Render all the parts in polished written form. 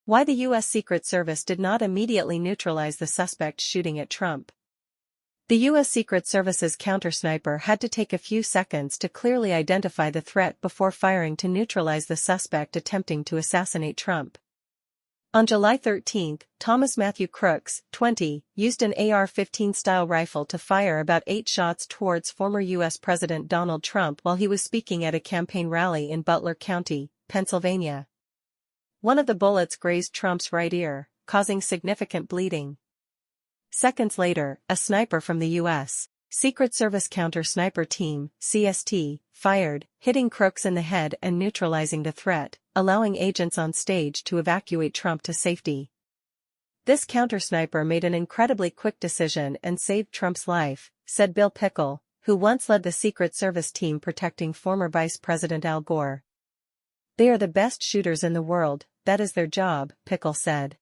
Why the U.S. Secret Service did not immediately neutralize the suspect shooting at Trump. The U.S. Secret Service's counter-sniper had to take a few seconds to clearly identify the threat before firing to neutralize the suspect attempting to assassinate Trump. On July 13, Thomas Matthew Crooks, 20, used an AR-15 style rifle to fire about 8 shots towards former U.S. President Donald Trump while he was speaking at a campaign rally in Butler County, Pennsylvania. One of the bullets grazed Trump's right ear, causing significant bleeding. Seconds later, a sniper from the U.S. Secret Service Counter-Sniper Team, CST, fired, hitting Crooks in the head and neutralizing the threat, allowing agents on stage to evacuate Trump to safety. This counter-sniper made an incredibly quick decision and saved Trump's life, said Bill Pickle, who once led the Secret Service team protecting former Vice President Al Gore. "They are the best shooters in the world, that is their job," Pickle said.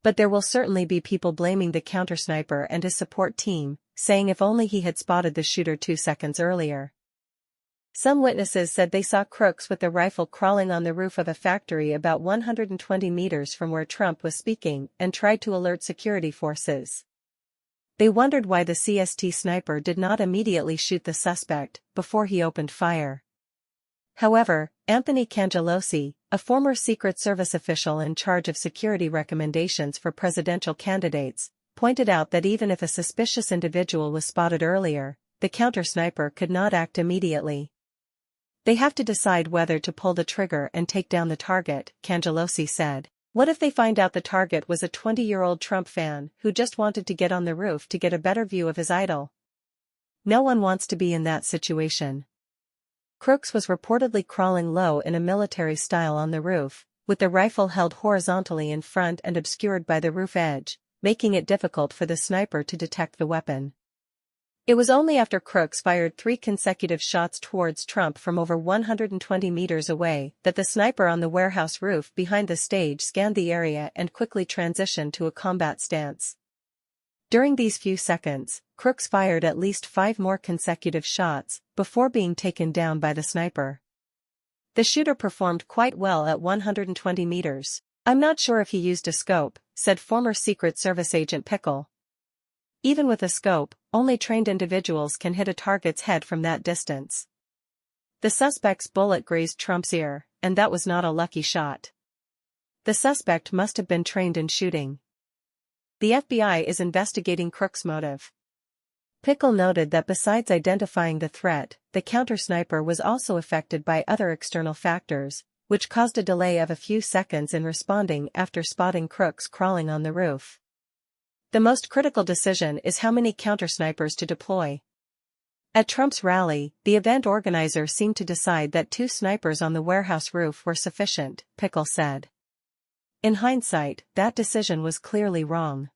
But there will certainly be people blaming the counter-sniper and his support team, saying if only he had spotted the shooter 2 seconds earlier. Some witnesses said they saw Crooks with the rifle crawling on the roof of a factory about 120 meters from where Trump was speaking and tried to alert security forces. They wondered why the CST sniper did not immediately shoot the suspect before he opened fire. However, Anthony Cangelosi, a former Secret Service official in charge of security recommendations for presidential candidates, pointed out that even if a suspicious individual was spotted earlier, the counter-sniper could not act immediately. "They have to decide whether to pull the trigger and take down the target," Cangelosi said. "What if they find out the target was a 20-year-old Trump fan who just wanted to get on the roof to get a better view of his idol? No one wants to be in that situation." Crooks was reportedly crawling low in a military style on the roof, with the rifle held horizontally in front and obscured by the roof edge, making it difficult for the sniper to detect the weapon. It was only after Crooks fired 3 consecutive shots towards Trump from over 120 meters away that the sniper on the warehouse roof behind the stage scanned the area and quickly transitioned to a combat stance. During these few seconds, Crooks fired at least 5 more consecutive shots before being taken down by the sniper. The shooter performed quite well at 120 meters. "I'm not sure if he used a scope," said former Secret Service agent Pickle. "Even with a scope, only trained individuals can hit a target's head from that distance." The suspect's bullet grazed Trump's ear, and that was not a lucky shot. The suspect must have been trained in shooting. The FBI is investigating Crooks' motive. Pickle noted that besides identifying the threat, the counter-sniper was also affected by other external factors, which caused a delay of a few seconds in responding after spotting Crooks crawling on the roof. The most critical decision is how many counter-snipers to deploy. At Trump's rally, the event organizer seemed to decide that 2 snipers on the warehouse roof were sufficient, Pickle said. In hindsight, that decision was clearly wrong.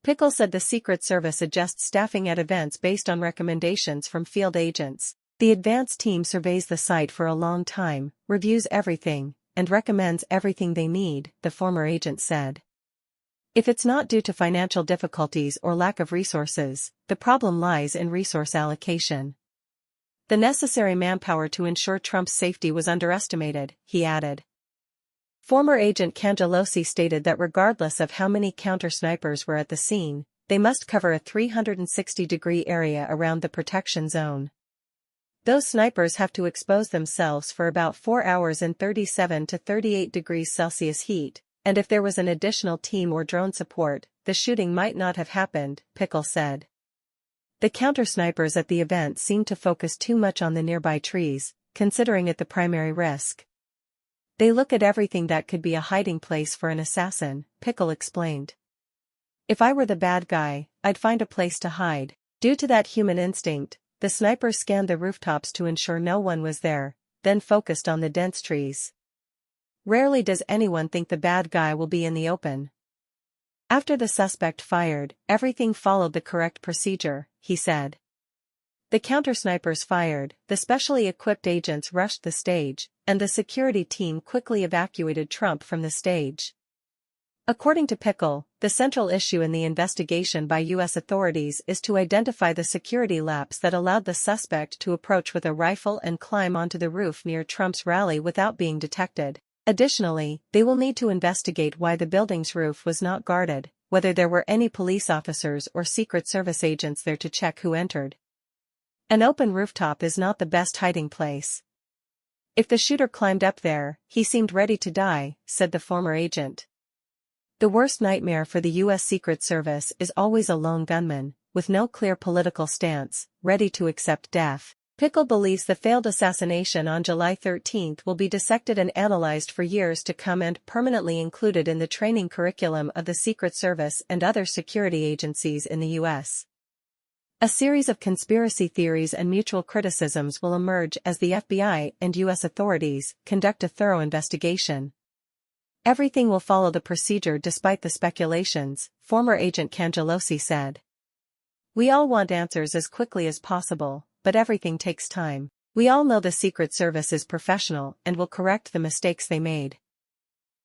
Pickle said the Secret Service adjusts staffing at events based on recommendations from field agents. The advance team surveys the site for a long time, reviews everything, and recommends everything they need, the former agent said. If it's not due to financial difficulties or lack of resources, the problem lies in resource allocation. The necessary manpower to ensure Trump's safety was underestimated, he added. Former agent Cangelosi stated that regardless of how many counter-snipers were at the scene, they must cover a 360-degree area around the protection zone. Those snipers have to expose themselves for about 4 hours in 37 to 38 degrees Celsius heat, and if there was an additional team or drone support, the shooting might not have happened, Pickle said. The counter-snipers at the event seemed to focus too much on the nearby trees, considering it the primary risk. "They look at everything that could be a hiding place for an assassin," Pickle explained. "If I were the bad guy, I'd find a place to hide." Due to that human instinct, the snipers scanned the rooftops to ensure no one was there, then focused on the dense trees. Rarely does anyone think the bad guy will be in the open. After the suspect fired, everything followed the correct procedure, he said. The counter-snipers fired, the specially equipped agents rushed the stage, and the security team quickly evacuated Trump from the stage. According to Pickle, the central issue in the investigation by U.S. authorities is to identify the security lapse that allowed the suspect to approach with a rifle and climb onto the roof near Trump's rally without being detected. Additionally, they will need to investigate why the building's roof was not guarded, whether there were any police officers or Secret Service agents there to check who entered. An open rooftop is not the best hiding place. If the shooter climbed up there, he seemed ready to die, said the former agent. The worst nightmare for the U.S. Secret Service is always a lone gunman, with no clear political stance, ready to accept death. Pickle believes the failed assassination on July 13 will be dissected and analyzed for years to come and permanently included in the training curriculum of the Secret Service and other security agencies in the U.S. A series of conspiracy theories and mutual criticisms will emerge as the FBI and U.S. authorities conduct a thorough investigation. Everything will follow the procedure despite the speculations, former agent Cangelosi said. We all want answers as quickly as possible, but everything takes time. We all know the Secret Service is professional and will correct the mistakes they made.